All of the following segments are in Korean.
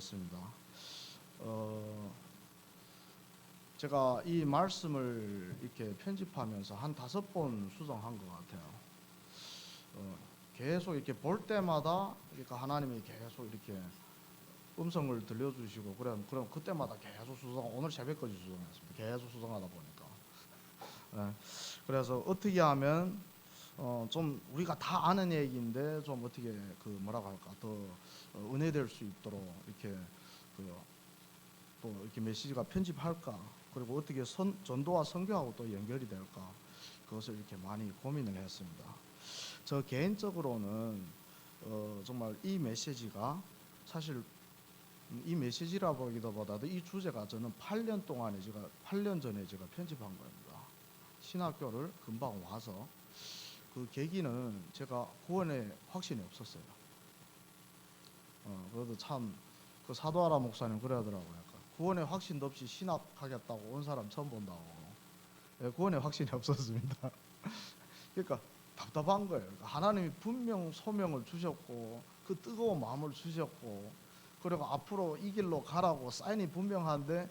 하겠습니다. 제가 이 말씀을 이렇게 편집하면서 한 5번 수정한 것 같아요. 계속 이렇게 볼 때마다 그러니까 하나님이 계속 이렇게 음성을 들려주시고 그럼 그때마다 계속 오늘 새벽까지 수정했습니다. 계속 수정하다 보니까. 그래서 어떻게 하면 좀 우리가 다 아는 얘기인데 좀 어떻게 뭐라고 할까 더 은혜될 수 있도록 이렇게 또 이렇게 메시지가 편집할까, 그리고 어떻게 전도와 선교하고 또 연결이 될까, 그것을 이렇게 많이 고민을 했습니다. 저 개인적으로는 정말 이 메시지가 사실 이 메시지라 보기보다도 이 주제가 저는 8년 전에 제가 편집한 겁니다. 신학교를 금방 와서 그 계기는 제가 구원에 확신이 없었어요. 그래도 참 그 사도하라 목사님 그러더라고요. 구원에 확신도 없이 신학하겠다고 온 사람 처음 본다고. 구원에 확신이 없었습니다. 그러니까 답답한 거예요. 하나님이 분명 소명을 주셨고 그 뜨거운 마음을 주셨고 그리고 앞으로 이 길로 가라고 사인이 분명한데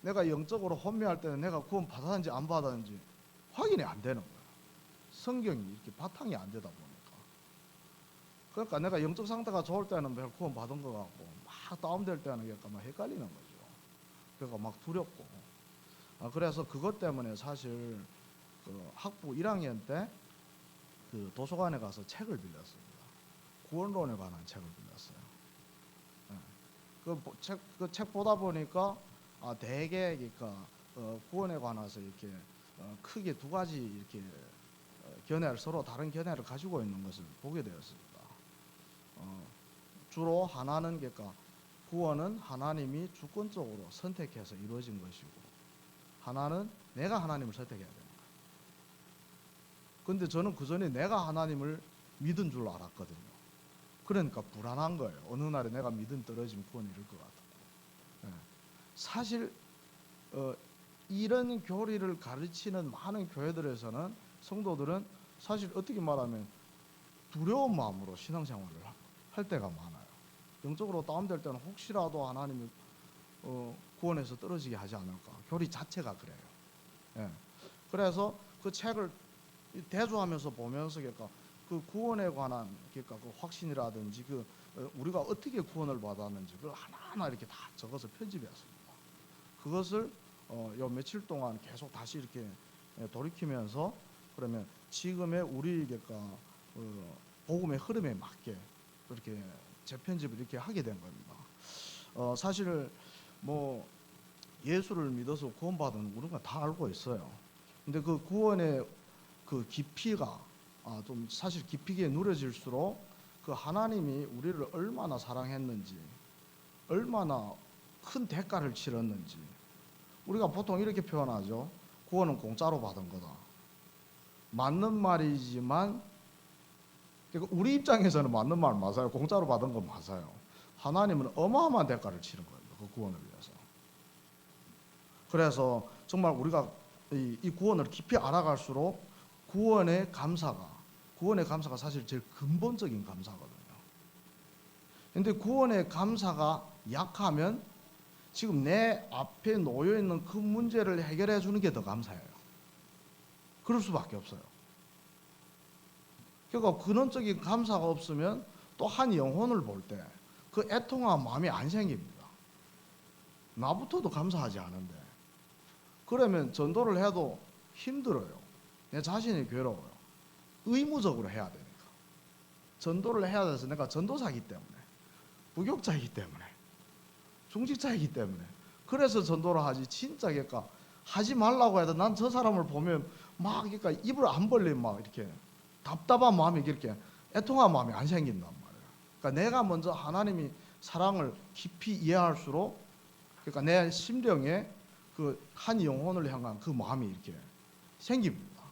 내가 영적으로 혼미할 때는 내가 구원 받았는지 안 받았는지 확인이 안 되는 거예요. 성경이 이렇게 바탕이 안 되다 보니까. 그러니까 내가 영적 상태가 좋을 때는 별 구원 받은 것 같고 막 다운될 때는 약간 막 헷갈리는 거죠. 그러니까 막 두렵고. 그래서 그것 때문에 사실 그 학부 1학년 때 그 도서관에 가서 책을 빌렸습니다. 구원론에 관한 책을 빌렸어요. 그 책 보다 보니까 대개 그러니까 구원에 관해서 이렇게 크게 두 가지 이렇게 서로 다른 견해를 가지고 있는 것을 보게 되었습니다. 주로 하나는 그러니까 구원은 하나님이 주권적으로 선택해서 이루어진 것이고 하나는 내가 하나님을 선택해야 됩니다. 근데 저는 그 전에 내가 하나님을 믿은 줄 알았거든요. 그러니까 불안한 거예요. 어느 날에 내가 믿음 떨어지면 구원 이룰 것 같고. 사실 이런 교리를 가르치는 많은 교회들에서는 성도들은 사실 어떻게 말하면 두려운 마음으로 신앙생활을 할 때가 많아요. 영적으로 다운될 때는 혹시라도 하나님이 구원에서 떨어지게 하지 않을까. 교리 자체가 그래요. 그래서 그 책을 대조하면서 보면서 그러니까 그 구원에 관한 그러니까 그 확신이라든지 우리가 어떻게 구원을 받았는지 그걸 하나하나 이렇게 다 적어서 편집했습니다. 그것을 요 며칠 동안 계속 다시 이렇게 돌이키면서 그러면 지금의 우리 그러니까 복음의 흐름에 맞게 그렇게 재편집을 이렇게 하게 된 겁니다. 사실 뭐 예수를 믿어서 구원받은 우리가 다 알고 있어요. 근데 그 구원의 그 깊이가 좀 사실 깊이 있게 누려질수록 그 하나님이 우리를 얼마나 사랑했는지, 얼마나 큰 대가를 치렀는지. 우리가 보통 이렇게 표현하죠. 구원은 공짜로 받은 거다. 맞는 말이지만 그러니까 우리 입장에서는 맞는 말 맞아요. 공짜로 받은 건 맞아요. 하나님은 어마어마한 대가를 치른 거예요. 그 구원을 위해서. 그래서 정말 우리가 이 구원을 깊이 알아갈수록 구원의 감사가 사실 제일 근본적인 감사거든요. 근데 구원의 감사가 약하면 지금 내 앞에 놓여 있는 그 문제를 해결해 주는 게 더 감사해요. 그럴 수밖에 없어요. 그러니까 근원적인 감사가 없으면 또 한 영혼을 볼 때 그 애통한 마음이 안 생깁니다. 나부터도 감사하지 않은데. 그러면 전도를 해도 힘들어요. 내 자신이 괴로워요. 의무적으로 해야 되니까. 전도를 해야 돼서 내가 전도사이기 때문에, 부교육자이기 때문에, 중직자이기 때문에. 그래서 전도를 하지. 진짜 그러니까 하지 말라고 해도 난 저 사람을 보면 막 그러니까 입을 안 벌리면 막 이렇게 답답한 마음이 이렇게 애통한 마음이 안 생긴단 말이에요. 그러니까 내가 먼저 하나님이 사랑을 깊이 이해할수록 그러니까 내 심령에 그 한 영혼을 향한 그 마음이 이렇게 생깁니다.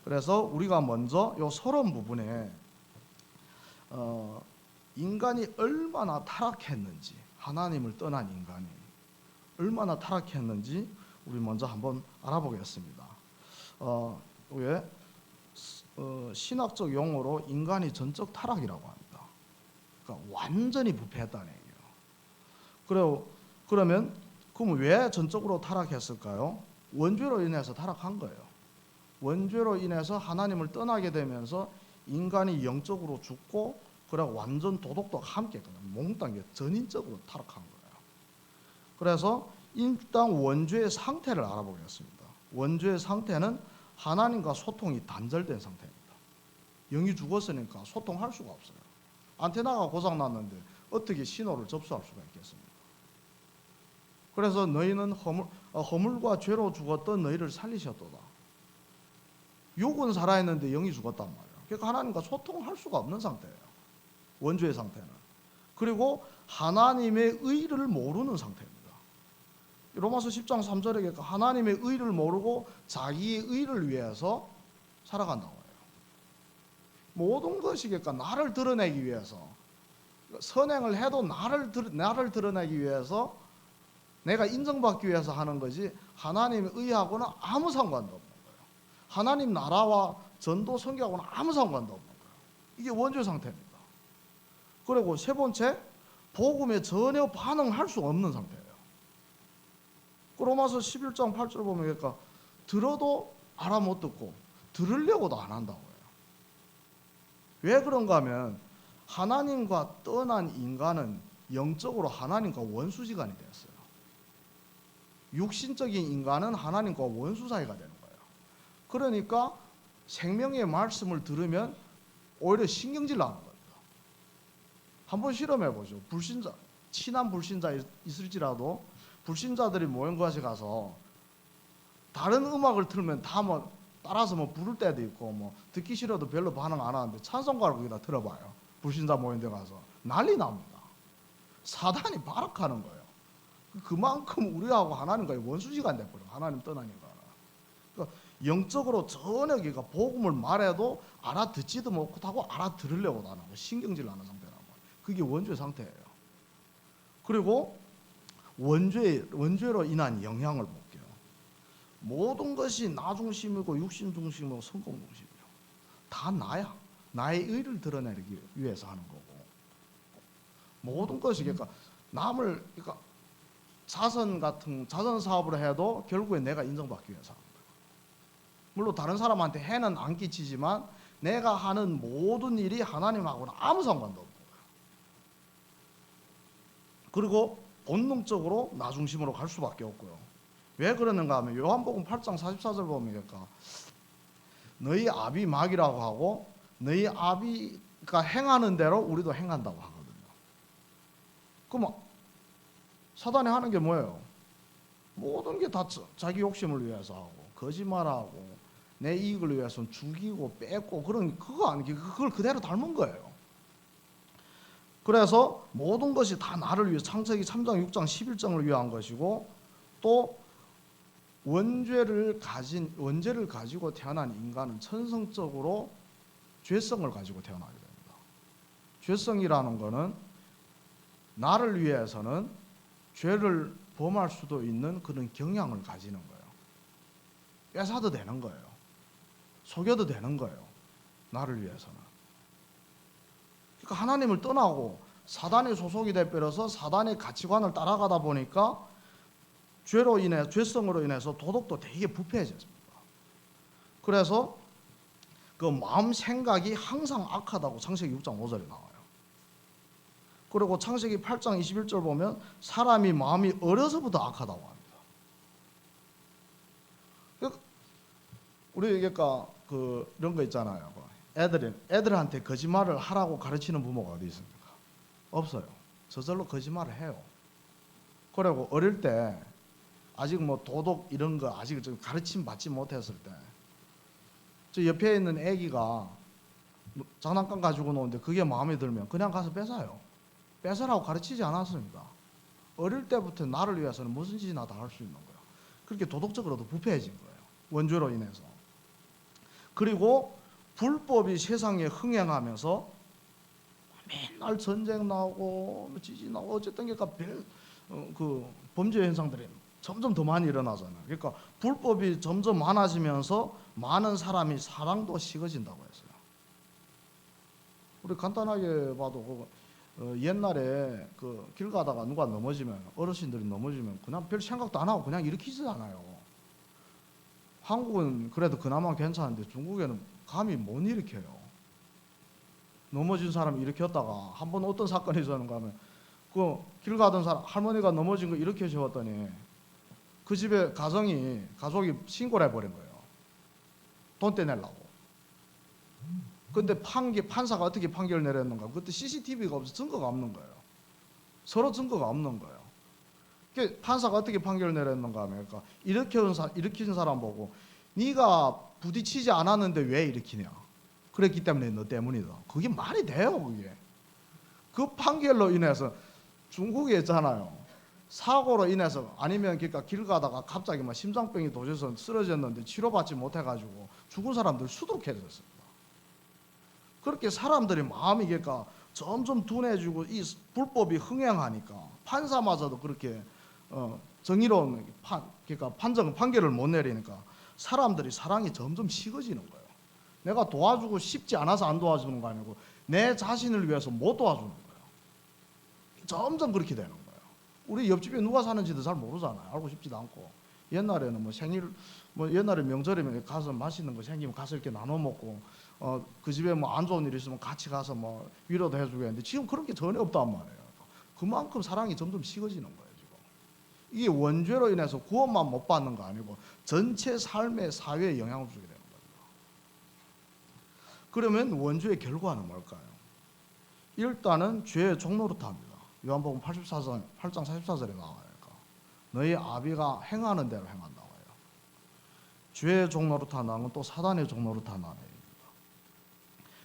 그래서 우리가 먼저 요 서론 부분에 인간이 얼마나 타락했는지, 하나님을 떠난 인간이 얼마나 타락했는지 우리 먼저 한번 알아보겠습니다. 왜 신학적 용어로 인간이 전적 타락이라고 합니다. 그러니까 완전히 부패했다는 얘기예요. 그러면 왜 전적으로 타락했을까요? 원죄로 인해서 타락한 거예요. 원죄로 인해서 하나님을 떠나게 되면서 인간이 영적으로 죽고, 그리고 완전 도덕도 함께 몽땅 전인적으로 타락한 거예요. 그래서 일단 원죄의 상태를 알아보겠습니다. 원죄의 상태는 하나님과 소통이 단절된 상태입니다. 영이 죽었으니까 소통할 수가 없어요. 안테나가 고장났는데 어떻게 신호를 접수할 수가 있겠습니까? 그래서 너희는 허물과 죄로 죽었던 너희를 살리셨도다. 육은 살아있는데 영이 죽었단 말이에요. 그러니까 하나님과 소통할 수가 없는 상태예요. 원죄의 상태는. 그리고 하나님의 의를 모르는 상태입니다. 로마서 10장 3절에 그러니까 하나님의 의를 모르고 자기의 의를 위해서 살아간다고 해요. 모든 것이 그러니까 나를 드러내기 위해서, 선행을 해도 나를 드러내기 위해서, 내가 인정받기 위해서 하는 거지 하나님의 의하고는 아무 상관도 없는 거예요. 하나님 나라와 전도 선교하고는 아무 상관도 없는 거예요. 이게 원죄 상태입니다. 그리고 세 번째, 복음에 전혀 반응할 수 없는 상태예요. 로마서 11장 8절 보면 그러니까 들어도 알아 못 듣고 들으려고도 안 한다고 해요. 왜 그런가 하면 하나님과 떠난 인간은 영적으로 하나님과 원수지간이 되었어요. 육신적인 인간은 하나님과 원수 사이가 되는 거예요. 그러니까 생명의 말씀을 들으면 오히려 신경질 나는 겁니다. 한번 실험해 보죠. 친한 불신자 있을지라도 불신자들이 모인 곳에 가서 다른 음악을 틀면 다 따라서 부를 때도 있고 듣기 싫어도 별로 반응 안 하는데 찬송가를 거기다 들어봐요. 불신자 모인 데 가서 난리 납니다. 사단이 발악하는 거예요. 그만큼 우리하고 하나님과의 원수지간 돼버려요. 하나님 떠나니까. 그러니까 영적으로 전혀 그러니까 복음을 말해도 알아듣지도 못하고 알아들으려고도 안 하고 신경질 나는 상태란 말이에요. 그게 원죄 상태예요. 그리고 원죄로 인한 영향을 볼게요. 모든 것이 나 중심이고 육신 중심이고 성공 중심이에요. 다 나야. 나의 의를 드러내기 위해서 하는 거고. 모든 것이 그러니까 그러니까 자선 사업을 해도 결국에 내가 인정받기 위해서 합니다. 물론 다른 사람한테 해는 안 끼치지만 내가 하는 모든 일이 하나님하고는 아무 상관도 없는 거예요. 그리고 본능적으로 나 중심으로 갈 수밖에 없고요. 왜 그러는가 하면 요한복음 8장 44절 보면 그러니까 너희 아비 마귀라고 하고 너희 아비가 행하는 대로 우리도 행한다고 하거든요. 그럼 사단이 하는 게 뭐예요? 모든 게 다 자기 욕심을 위해서 하고 거짓말하고 내 이익을 위해서는 죽이고 뺏고 그걸 그대로 닮은 거예요. 그래서 모든 것이 다 나를 위해 창세기 3장 6장 11장을 위한 것이고 또 원죄를 가지고 태어난 인간은 천성적으로 죄성을 가지고 태어나게 됩니다. 죄성이라는 것은 나를 위해서는 죄를 범할 수도 있는 그런 경향을 가지는 거예요. 뺏어도 되는 거예요. 속여도 되는 거예요. 나를 위해서는. 그러니까 하나님을 떠나고 사단의 소속이 돼버려서 사단의 가치관을 따라가다 보니까 죄성으로 인해서 도덕도 되게 부패해졌습니다. 그래서 그 마음 생각이 항상 악하다고 창세기 6장 5절에 나와요. 그리고 창세기 8장 21절 보면 사람이 마음이 어려서부터 악하다고 합니다. 우리 그러니까 이런 거 있잖아요. 애들한테 거짓말을 하라고 가르치는 부모가 어디 있습니까? 없어요. 저절로 거짓말을 해요. 그리고 어릴 때 아직 도덕 이런 거 아직 좀 가르침 받지 못했을 때 저 옆에 있는 애기가 장난감 가지고 노는데 그게 마음에 들면 그냥 가서 뺏어요. 뺏으라고 가르치지 않았습니다. 어릴 때부터 나를 위해서는 무슨 짓이나 다 할 수 있는 거예요. 그렇게 도덕적으로도 부패해진 거예요. 원죄로 인해서. 그리고 불법이 세상에 흥행하면서 맨날 전쟁 나고 지진 나고 어쨌든 그 범죄 현상들이 점점 더 많이 일어나잖아요. 그러니까 불법이 점점 많아지면서 많은 사람이 사랑도 식어진다고 했어요. 우리 간단하게 봐도 옛날에 그 길 가다가 누가 넘어지면, 어르신들이 넘어지면 그냥 별 생각도 안 하고 그냥 일으키잖아요. 한국은 그래도 그나마 괜찮은데 중국에는 감히 못 일으켜요. 넘어진 사람 일으켰다가 한 번 어떤 사건이 있었는가 하면 그 길 가던 사람 할머니가 넘어진 거 일으켜 세웠더니 그 집에 가족이 신고를 해버린 거예요. 돈 떼내려고. 근데 판사가 어떻게 판결을 내렸는가? 그때 CCTV가 없어 증거가 없는 거예요. 서로 증거가 없는 거예요. 판사가 어떻게 판결을 내렸는가 하면, 그러니까 일으킨 사람 보고 네가 부딪히지 않았는데 왜 일으키냐? 그랬기 때문에 너 때문이다. 그게 말이 돼요, 그게. 그 판결로 인해서 중국에 있잖아요. 사고로 인해서 아니면 그러니까 길 가다가 갑자기 막 심장병이 도져서 쓰러졌는데 치료받지 못해가지고 죽은 사람들 수두룩해졌습니다. 그렇게 사람들이 마음이 그러니까 점점 둔해지고 이 불법이 흥행하니까 판사마저도 그렇게 정의로운 그러니까 판결을 못 내리니까 사람들이 사랑이 점점 식어지는 거예요. 내가 도와주고 싶지 않아서 안 도와주는 거 아니고 내 자신을 위해서 못 도와주는 거예요. 점점 그렇게 되는 거예요. 우리 옆집에 누가 사는지도 잘 모르잖아요. 알고 싶지도 않고. 옛날에는 뭐 생일, 뭐 옛날에 명절이면 가서 맛있는 거 생기면 가서 이렇게 나눠 먹고, 그 집에 뭐 안 좋은 일 있으면 같이 가서 뭐 위로도 해주고 했는데 지금 그런 게 전혀 없단 말이에요. 그만큼 사랑이 점점 식어지는 거예요, 지금. 이게 원죄로 인해서 구원만 못 받는 거 아니고 전체 삶의 사회에 영향을 주게 되는 거예요. 그러면 원죄의 결과는 뭘까요? 일단은 죄의 종노릇합니다. 요한복음 8장 44절에 나와요. 너희 아비가 행하는 대로 행한다고 해요. 죄의 종노릇하는 건 또 사단의 종노릇하는 입니다.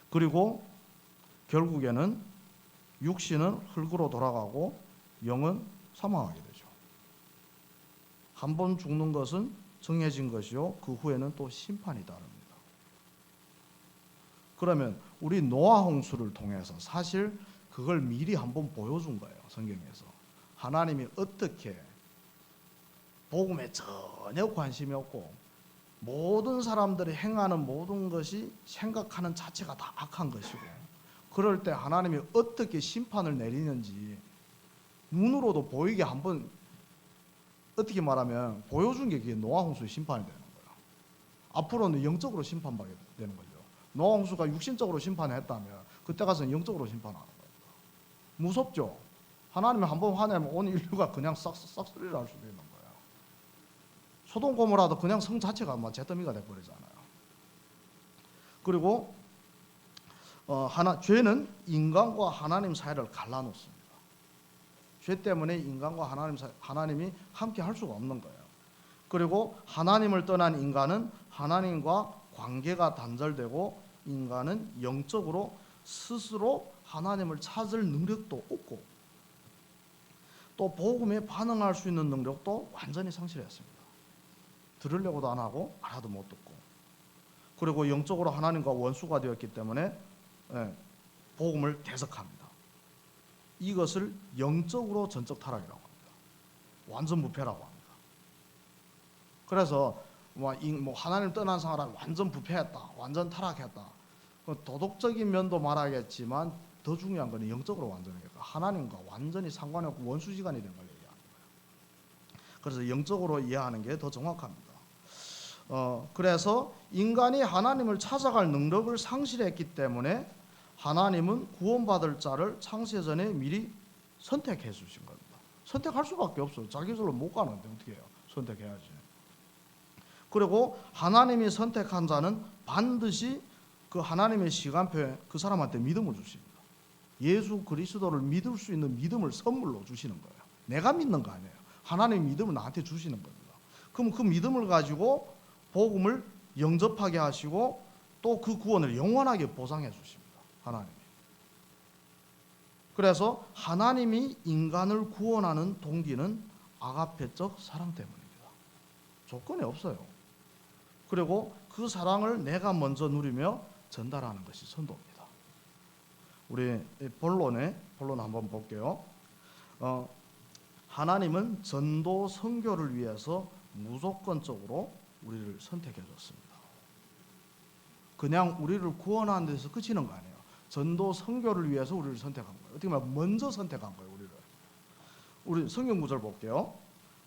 그리고 결국에는 육신은 흙으로 돌아가고 영은 사망하게 되죠. 한 번 죽는 것은 정해진 것이요, 그 후에는 또 심판이 따릅니다. 그러면 우리 노아 홍수를 통해서 사실 그걸 미리 한번 보여준 거예요, 성경에서. 하나님이 어떻게 복음에 전혀 관심이 없고 모든 사람들이 행하는 모든 것이 생각하는 자체가 다 악한 것이고, 그럴 때 하나님이 어떻게 심판을 내리는지 눈으로도 보이게 한번, 어떻게 말하면 보여준 게 그게 노아 홍수의 심판이 되는 거예요. 앞으로는 영적으로 심판받게 되는 거죠. 노아 홍수가 육신적으로 심판했다면 그때 가서는 영적으로 심판하는 거예요. 무섭죠? 하나님이 한번 화내면 온 인류가 그냥 싹쓸이를 할 수도 있는 거예요. 소돔 고모라도 그냥 성 자체가 막 잿더미가 돼버리잖아요. 그리고 죄는 인간과 하나님 사이를 갈라놓습니다. 죄 때문에 인간과 하나님이 함께 할 수가 없는 거예요. 그리고 하나님을 떠난 인간은 하나님과 관계가 단절되고 인간은 영적으로 스스로 하나님을 찾을 능력도 없고 또 복음에 반응할 수 있는 능력도 완전히 상실했습니다. 들으려고도 안 하고 알아도 못 듣고, 그리고 영적으로 하나님과 원수가 되었기 때문에 복음을 대적합니다. 이것을 영적으로 전적 타락이라고 합니다. 완전 부패라고 합니다. 그래서 하나님 떠난 사람은 완전 부패했다, 완전 타락했다. 도덕적인 면도 말하겠지만 더 중요한 것은 영적으로 완전히 하나님과 완전히 상관이 없고 원수지간이 된 걸 얘기하는 거예요. 그래서 영적으로 이해하는 게 더 정확합니다. 그래서 인간이 하나님을 찾아갈 능력을 상실했기 때문에 하나님은 구원받을 자를 창세 전에 미리 선택해 주신 겁니다. 선택할 수밖에 없어요. 자기들로 못 가는데 어떻게 해요? 선택해야지. 그리고 하나님이 선택한 자는 반드시 그 하나님의 시간표에 그 사람한테 믿음을 주십니다. 예수 그리스도를 믿을 수 있는 믿음을 선물로 주시는 거예요. 내가 믿는 거 아니에요. 하나님의 믿음을 나한테 주시는 겁니다. 그럼 그 믿음을 가지고 복음을 영접하게 하시고 또 그 구원을 영원하게 보상해 주십니다. 하나님이. 그래서 하나님이 인간을 구원하는 동기는 아가페적 사랑 때문입니다. 조건이 없어요. 그리고 그 사랑을 내가 먼저 누리며 전달하는 것이 선도입니다. 우리 본론 한번 볼게요. 하나님은 전도 선교를 위해서 무조건적으로 우리를 선택해 줬습니다. 그냥 우리를 구원하는 데서 그치는 거 아니에요. 전도 선교를 위해서 우리를 선택한 거예요. 어떻게 말하면 먼저 선택한 거예요. 우리 성경 구절 볼게요.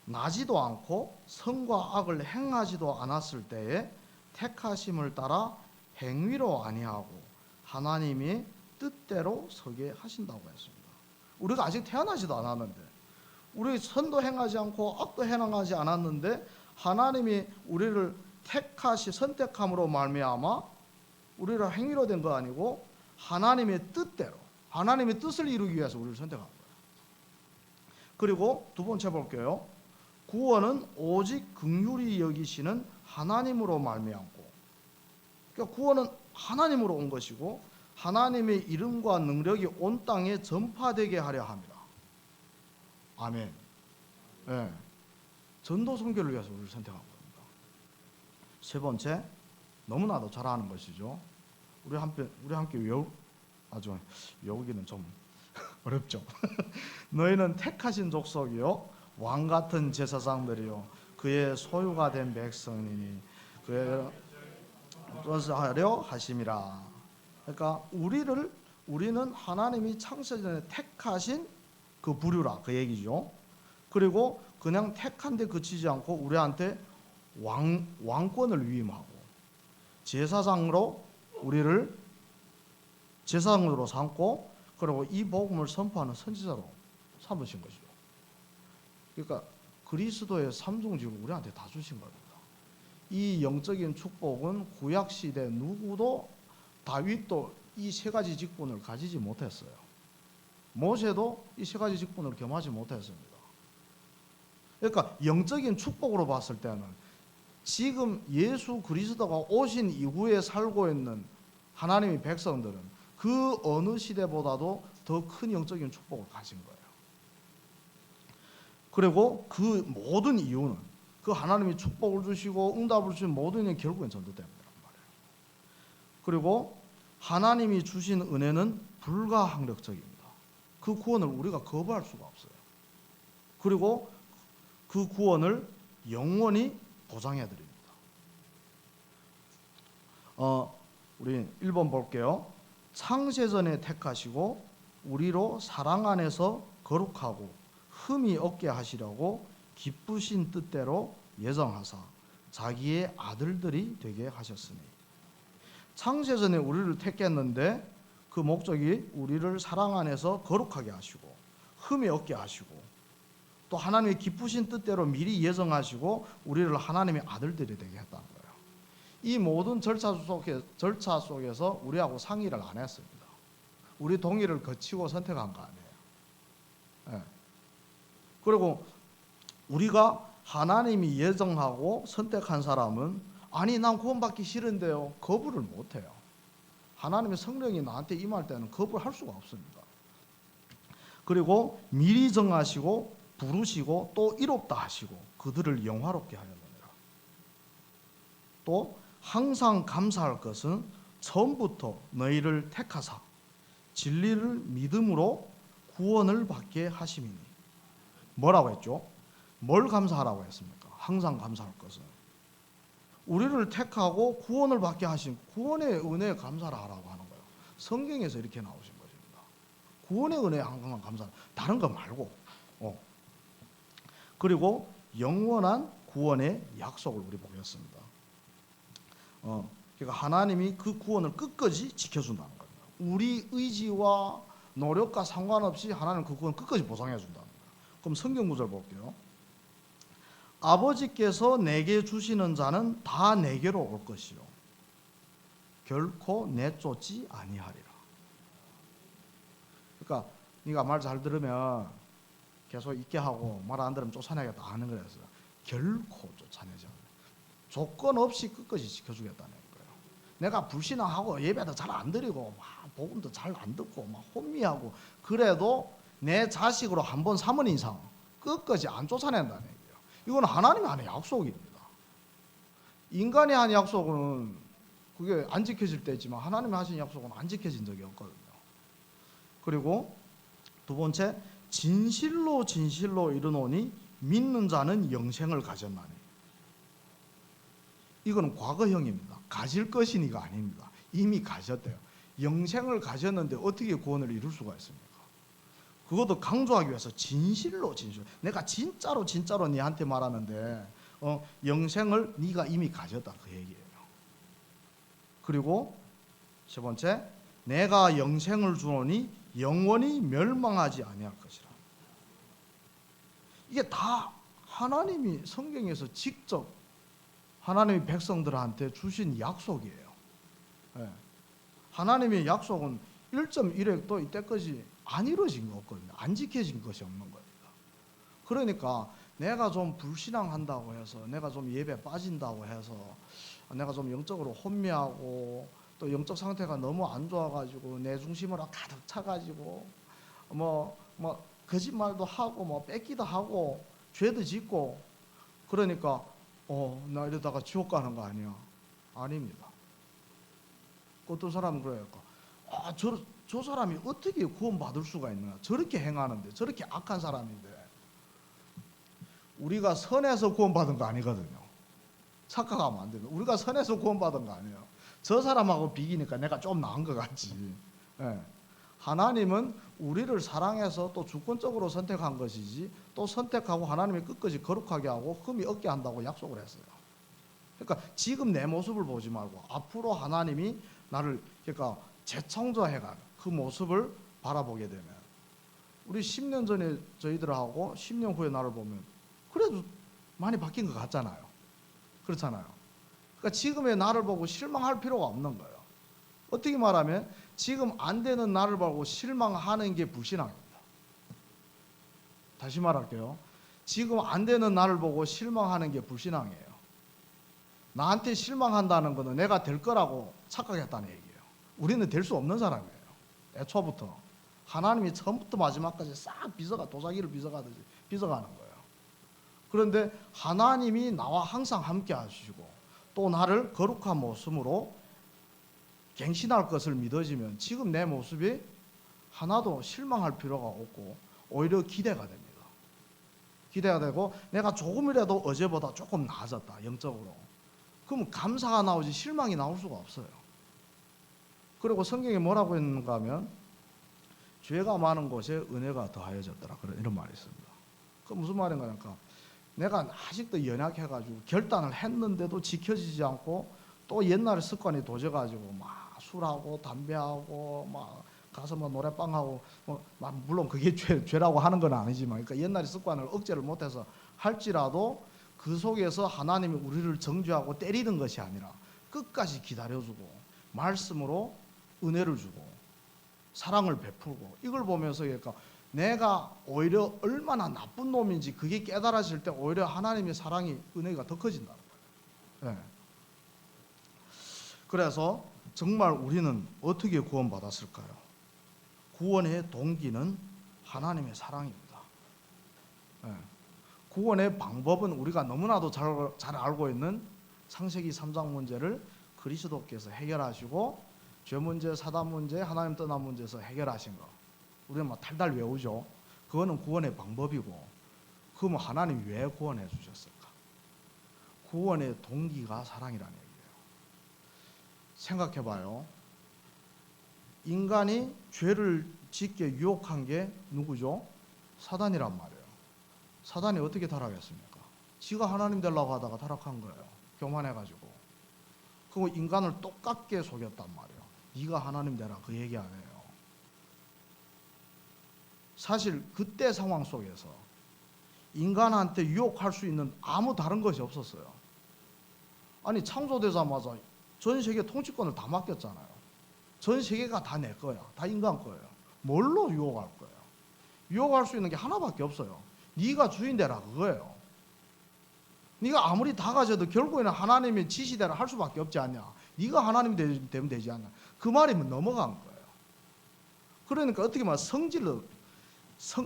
나지도 않고 선과 악을 행하지도 않았을 때에 택하심을 따라 행위로 아니하고 하나님이 뜻대로 서게 하신다고 했습니다. 우리가 아직 태어나지도 않았는데, 우리 선도 행하지 않고 악도 행하지 않았는데 하나님이 우리를 선택함으로 말미암아 우리를 행위로 된 거 아니고 하나님의 뜻대로, 하나님의 뜻을 이루기 위해서 우리를 선택한 거예요. 그리고 두 번째 볼게요. 구원은 오직 긍휼히 여기시는 하나님으로 말미암고, 그러니까 구원은 하나님으로 온 것이고 하나님의 이름과 능력이 온 땅에 전파되게 하려 합니다. 아멘. 네. 전도 선교를 위해서 우리를 선택한 겁니다. 세 번째, 너무나도 잘 아는 것이죠. 우리 함께 외우기는 좀 어렵죠. 너희는 택하신 족속이요 왕 같은 제사장들이요 그의 소유가 된 백성이니 그의 하려 하심이라. 그러니까 우리는 하나님이 창세 전에 택하신 그 부류라, 그 얘기죠. 그리고 그냥 택한 데 그치지 않고 우리한테 왕권을 위임하고 우리를 제사장으로 삼고, 그리고 이 복음을 선포하는 선지자로 삼으신 것이죠. 그러니까 그리스도의 삼중직을 우리한테 다 주신 겁니다. 이 영적인 축복은 구약시대 누구도, 다윗도 이 세 가지 직분을 가지지 못했어요. 모세도 이 세 가지 직분을 겸하지 못했습니다. 그러니까 영적인 축복으로 봤을 때는 지금 예수 그리스도가 오신 이후에 살고 있는 하나님의 백성들은 그 어느 시대보다도 더 큰 영적인 축복을 가진 거예요. 그리고 그 모든 이유는 그 하나님이 축복을 주시고 응답을 주신 모든 게 결국엔 전도 때문이란 말이에요. 그리고 하나님이 주신 은혜는 불가항력적입니다. 그 구원을 우리가 거부할 수가 없어요. 그리고 그 구원을 영원히 보장해 드립니다. 우리 1번 볼게요. 창세전에 택하시고 우리로 사랑 안에서 거룩하고 흠이 없게 하시려고 기쁘신 뜻대로 예정하사 자기의 아들들이 되게 하셨으니. 창세전에 우리를 택했는데 그 목적이 우리를 사랑 안에서 거룩하게 하시고 흠이 없게 하시고, 또 하나님의 기쁘신 뜻대로 미리 예정하시고 우리를 하나님의 아들들이 되게 했다는 거예요. 이 모든 절차 속에서 우리하고 상의를 안 했습니다. 우리 동의를 거치고 선택한 거 아니에요. 네. 그리고 우리가 하나님이 예정하고 선택한 사람은 아니 난 구원받기 싫은데요 거부를 못해요. 하나님의 성령이 나한테 임할 때는 거부할 수가 없습니다. 그리고 미리 정하시고 부르시고 또 이롭다 하시고 그들을 영화롭게 하였느니라. 또 항상 감사할 것은 처음부터 너희를 택하사 진리를 믿음으로 구원을 받게 하심이니. 뭐라고 했죠? 뭘 감사하라고 했습니까? 항상 감사할 것은 우리를 택하고 구원을 받게 하신 구원의 은혜에 감사를 하라고 하는 거예요. 성경에서 이렇게 나오신 것입니다. 구원의 은혜에 항상 감사, 다른 거 말고. 그리고 영원한 구원의 약속을 우리 보겠습니다. 그러니까 하나님이 그 구원을 끝까지 지켜준다는 겁니다. 우리 의지와 노력과 상관없이 하나님은 그 구원을 끝까지 보상해 준다는 거예요. 그럼 성경 구절 볼게요. 아버지께서 내게 주시는 자는 다 내게로 올 것이요 결코 내쫓지 아니하리라. 그러니까 네가 말 잘 들으면 계속 있게 하고 말 안 들으면 쫓아내겠다 하는 거라서 결코 쫓아내지 않아요. 조건 없이 끝까지 지켜주겠다는 거예요. 내가 불신앙하고 예배도 잘 안 드리고 막 복음도 잘 안 듣고 막 혼미하고 그래도 내 자식으로 한 번 삼은 이상 끝까지 안 쫓아낸다는 얘기예요. 이건 하나님이 하는 약속입니다. 인간이 한 약속은 그게 안 지켜질 때 있지만 하나님이 하신 약속은 안 지켜진 적이 없거든요. 그리고 두 번째, 진실로 이르노니 믿는 자는 영생을 가졌나니. 이거는 과거형입니다. 가질 것이니가 아닙니다. 이미 가졌대요. 영생을 가졌는데 어떻게 구원을 이룰 수가 있습니까? 그것도 강조하기 위해서 진실로 내가 진짜로 네한테 말하는데 영생을 네가 이미 가졌다 그 얘기예요. 그리고 세 번째, 내가 영생을 주노니 영원히 멸망하지 아니할 것이라. 이게 다 하나님이 성경에서 직접 하나님이 백성들한테 주신 약속이에요. 네. 하나님의 약속은 1.1획도 이때까지 안 이루어진 거 없거든요. 안 지켜진 것이 없는 겁니다. 그러니까 내가 좀 불신앙한다고 해서, 내가 좀 예배 빠진다고 해서, 내가 좀 영적으로 혼미하고 또 영적 상태가 너무 안 좋아가지고 내 중심으로 가득 차가지고 뭐 거짓말도 하고 뭐 뺏기도 하고 죄도 짓고 그러니까 나 이러다가 지옥 가는 거 아니야? 아닙니다. 어떤 사람은 그래요. 저 사람이 어떻게 구원받을 수가 있나? 저렇게 행하는데, 저렇게 악한 사람인데. 우리가 선해서 구원받은 거 아니거든요. 착각하면 안 됩니다. 우리가 선해서 구원받은 거 아니에요. 저 사람하고 비기니까 내가 좀 나은 것 같지. 예. 하나님은 우리를 사랑해서 또 주권적으로 선택한 것이지, 또 선택하고 하나님이 끝까지 거룩하게 하고 흠이 없게 한다고 약속을 했어요. 그러니까 지금 내 모습을 보지 말고 앞으로 하나님이 나를 그러니까 재창조해간 그 모습을 바라보게 되면, 우리 10년 전에 저희들하고 10년 후에 나를 보면 그래도 많이 바뀐 것 같잖아요. 그렇잖아요. 그러니까 지금의 나를 보고 실망할 필요가 없는 거예요. 어떻게 말하면 지금 안 되는 나를 보고 실망하는 게 불신앙입니다. 다시 말할게요. 지금 안 되는 나를 보고 실망하는 게 불신앙이에요. 나한테 실망한다는 것은 내가 될 거라고 착각했다는 얘기예요. 우리는 될 수 없는 사람이에요. 애초부터 하나님이 처음부터 마지막까지 싹 도자기를 빗어가듯이 빗어가는 거예요. 그런데 하나님이 나와 항상 함께 하시고 또 나를 거룩한 모습으로 갱신할 것을 믿어지면 지금 내 모습이 하나도 실망할 필요가 없고 오히려 기대가 됩니다. 기대가 되고 내가 조금이라도 어제보다 조금 나아졌다 영적으로, 그럼 감사가 나오지 실망이 나올 수가 없어요. 그리고 성경에 뭐라고 했는가 하면 죄가 많은 곳에 은혜가 더하여졌더라, 이런 말이 있습니다. 그 무슨 말인가 하니까 내가 아직도 연약해가지고 결단을 했는데도 지켜지지 않고 또 옛날 습관이 도져가지고 막 술하고 담배하고 막 가서 뭐 노래방하고 물론 그게 죄라고 하는 건 아니지만, 그러니까 옛날의 습관을 억제를 못해서 할지라도 그 속에서 하나님이 우리를 정죄하고 때리는 것이 아니라 끝까지 기다려주고 말씀으로 은혜를 주고 사랑을 베풀고, 이걸 보면서 그러니까 내가 오히려 얼마나 나쁜 놈인지 그게 깨달아질 때 오히려 하나님의 사랑이, 은혜가 더 커진다는 거예요. 네. 그래서 정말 우리는 어떻게 구원받았을까요? 구원의 동기는 하나님의 사랑입니다. 네. 구원의 방법은 우리가 너무나도 잘 알고 있는 창세기 3장 문제를 그리스도께서 해결하시고 죄 문제, 사단 문제, 하나님 떠난 문제에서 해결하신 거 우리는 막 달달 외우죠. 그거는 구원의 방법이고, 그러면 하나님 왜 구원해 주셨을까? 구원의 동기가 사랑이라는 얘기예요. 생각해봐요. 인간이 죄를 짓게 유혹한 게 누구죠? 사단이란 말이에요. 사단이 어떻게 타락했습니까? 지가 하나님 되려고 하다가 타락한 거예요. 교만해가지고. 그리고 인간을 똑같게 속였단 말이에요. 네가 하나님 되라, 그 얘기 안 해요. 사실 그때 상황 속에서 인간한테 유혹할 수 있는 아무 다른 것이 없었어요. 아니 창조되자마자 전 세계 통치권을 다 맡겼잖아요. 전 세계가 다 내 거야. 다 인간 거예요. 뭘로 유혹할 거예요? 유혹할 수 있는 게 하나밖에 없어요. 네가 주인 되라, 그거예요. 네가 아무리 다 가져도 결국에는 하나님의 지시대로 할 수밖에 없지 않냐. 네가 하나님이 되면 되지 않냐. 그 말이면 넘어간 거예요. 그러니까 어떻게 말하면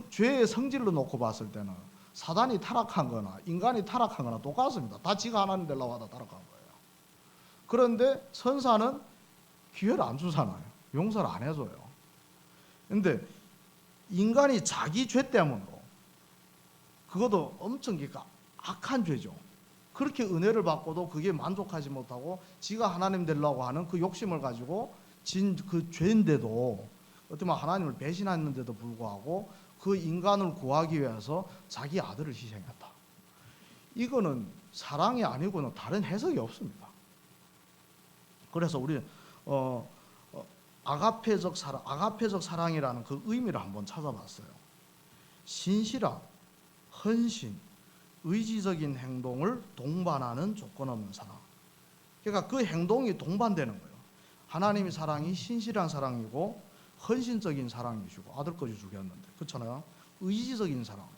죄의 성질로 놓고 봤을 때는 사단이 타락한 거나 인간이 타락한 거나 똑같습니다. 다 지가 하나님 되려고 하다 타락한 거예요. 그런데 선사는 기회를 안 주잖아요. 용서를 안 해줘요. 근데 인간이 자기 죄 때문으로, 그것도 엄청 악한 죄죠. 그렇게 은혜를 받고도 그게 만족하지 못하고 지가 하나님 되려고 하는 그 욕심을 가지고 진 그 죄인데도 어떻게 보면 하나님을 배신했는데도 불구하고 그 인간을 구하기 위해서 자기 아들을 희생했다. 이거는 사랑이 아니고는 다른 해석이 없습니다. 그래서 우리 아가페적 사랑이라는 그 의미를 한번 찾아봤어요. 신실함, 헌신, 의지적인 행동을 동반하는 조건 없는 사랑. 그러니까 그 행동이 동반되는 거예요. 하나님의 사랑이 신실한 사랑이고 헌신적인 사랑이시고 아들까지 죽였는데, 그렇잖아요. 의지적인 사랑.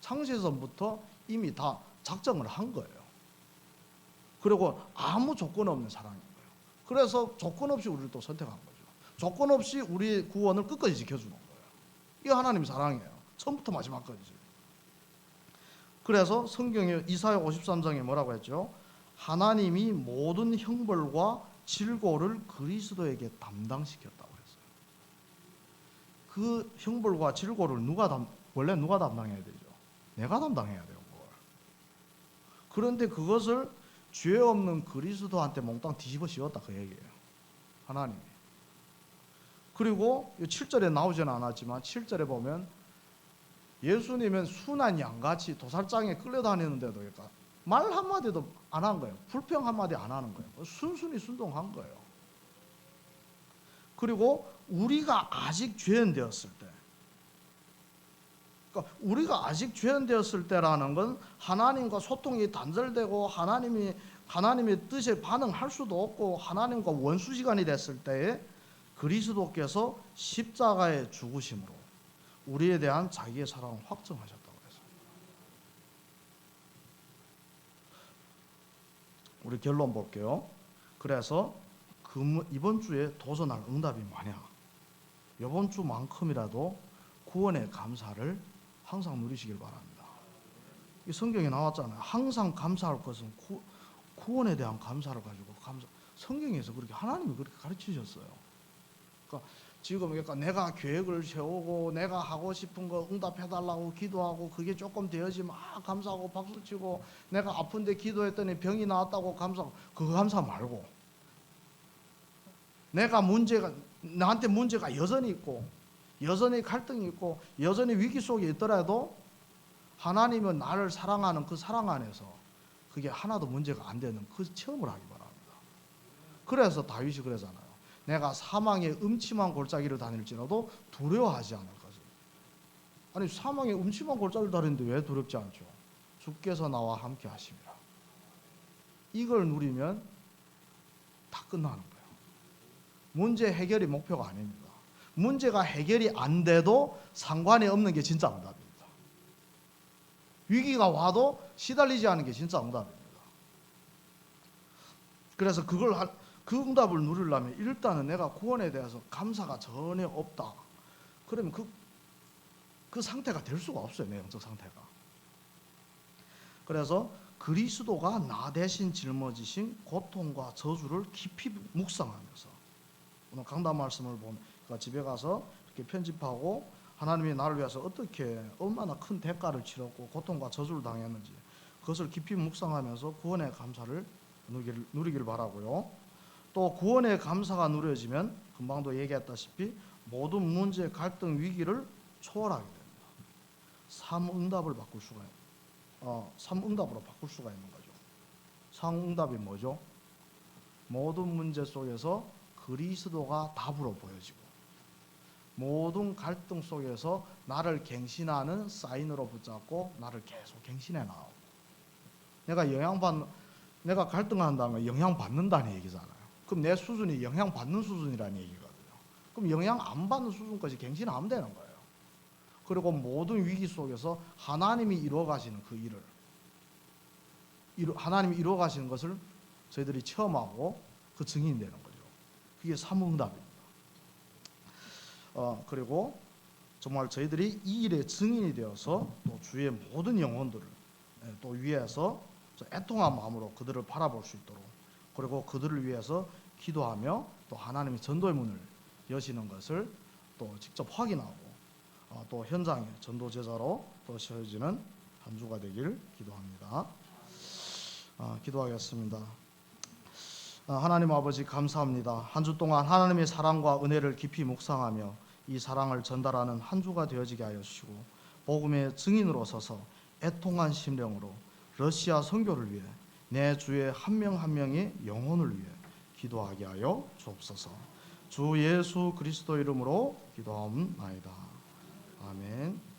창세전부터 이미 다 작정을 한 거예요. 그리고 아무 조건 없는 사랑인 거예요. 그래서 조건 없이 우리를 또 선택한 거죠. 조건 없이 우리 구원을 끝까지 지켜주는 거예요. 이게 하나님의 사랑이에요. 처음부터 마지막까지. 그래서 성경에 이사야 53장에 뭐라고 했죠? 하나님이 모든 형벌과 질고를 그리스도에게 담당시켰다고 했어요. 그 형벌과 질고를 원래 누가 담당해야 되죠? 내가 담당해야 돼요. 그걸. 그런데 그것을 죄 없는 그리스도한테 몽땅 뒤집어 씌웠다, 그 얘기예요. 하나님이. 그리고 7절에 나오지는 않았지만 7절에 보면 예수님은 순한 양같이 도살장에 끌려다니는데도 그러니까 말 한마디도 안 한 거예요. 불평 한마디 안 하는 거예요. 순순히 순종한 거예요. 그리고 우리가 아직 죄인 되었을 때, 그러니까 우리가 아직 죄인 되었을 때라는 건 하나님과 소통이 단절되고 하나님의 뜻에 반응할 수도 없고 하나님과 원수시간이 됐을 때에 그리스도께서 십자가의 죽으심으로 우리에 대한 자기의 사랑을 확증하셨다고 했어요. 우리 결론 볼게요. 그래서 이번 주에 도전할 응답이 뭐냐? 이번 주만큼이라도 구원의 감사를 항상 누리시길 바랍니다. 이 성경에 나왔잖아요. 항상 감사할 것은 구원에 대한 감사를 가지고 성경에서 그렇게 하나님이 그렇게 가르치셨어요. 그러니까 지금 그러니까 내가 계획을 세우고 내가 하고 싶은 거 응답해달라고 기도하고 그게 조금 되어지면 감사하고 박수치고 내가 아픈데 기도했더니 병이 나았다고 감사하고 그거 감사 말고 나한테 문제가 여전히 있고 여전히 갈등이 있고 여전히 위기 속에 있더라도 하나님은 나를 사랑하는 그 사랑 안에서 그게 하나도 문제가 안 되는 그 체험을 하기 바랍니다. 그래서 다윗이 그러잖아요. 내가 사망의 음침한 골짜기를 다닐지라도 두려워하지 않을 것을. 아니 사망의 음침한 골짜기를 다니는데 왜 두렵지 않죠? 주께서 나와 함께 하심이라. 이걸 누리면 다 끝나는 거예요. 문제 해결이 목표가 아닙니다. 문제가 해결이 안 돼도 상관이 없는 게 진짜 응답입니다. 위기가 와도 시달리지 않은 게 진짜 응답입니다. 그래서 그 응답을 누리려면 일단은 내가 구원에 대해서 감사가 전혀 없다. 그러면 그 상태가 될 수가 없어요. 내 영적 상태가. 그래서 그리스도가 나 대신 짊어지신 고통과 저주를 깊이 묵상하면서 오늘 강단 말씀을 보니까 집에 가서 이렇게 편집하고 하나님이 나를 위해서 어떻게 얼마나 큰 대가를 치렀고 고통과 저주를 당했는지 그것을 깊이 묵상하면서 구원의 감사를 누리길 바라고요. 또 구원의 감사가 누려지면 금방도 얘기했다시피 모든 문제, 갈등, 위기를 초월하게 됩니다. 삼응답을 바꿀 수가 있어요. 삼응답으로 바꿀 수가 있는 거죠. 삼응답이 뭐죠? 모든 문제 속에서 그리스도가 답으로 보여지고 모든 갈등 속에서 나를 갱신하는 사인으로 붙잡고 나를 계속 갱신해 나가고 내가 갈등한다는 건 영향받는다는 얘기잖아요. 그럼 내 수준이 영향받는 수준이라는 얘기거든요. 그럼 영향 안 받는 수준까지 갱신하면 되는 거예요. 그리고 모든 위기 속에서 하나님이 이루어가시는 그 일을 하나님이 이루어가시는 것을 저희들이 체험하고 그 증인이 되는 거죠. 그게 삼응답입니다. 그리고 정말 저희들이 이 일의 증인이 되어서 또 주의 모든 영혼들을 또 위해서 애통한 마음으로 그들을 바라볼 수 있도록 그리고 그들을 위해서 기도하며 또 하나님의 전도의 문을 여시는 것을 또 직접 확인하고 또 현장의 전도 제자로 또 세워지는 한 주가 되길 기도합니다. 기도하겠습니다. 하나님 아버지 감사합니다. 한 주 동안 하나님의 사랑과 은혜를 깊이 묵상하며 이 사랑을 전달하는 한 주가 되어지게 하여 주시고 복음의 증인으로 서서 애통한 심령으로 러시아 선교를 위해 내 주의 한 명 한 명의 영혼을 위해 기도하게 하여 주옵소서. 주 예수 그리스도 이름으로 기도하옵나이다. 아멘.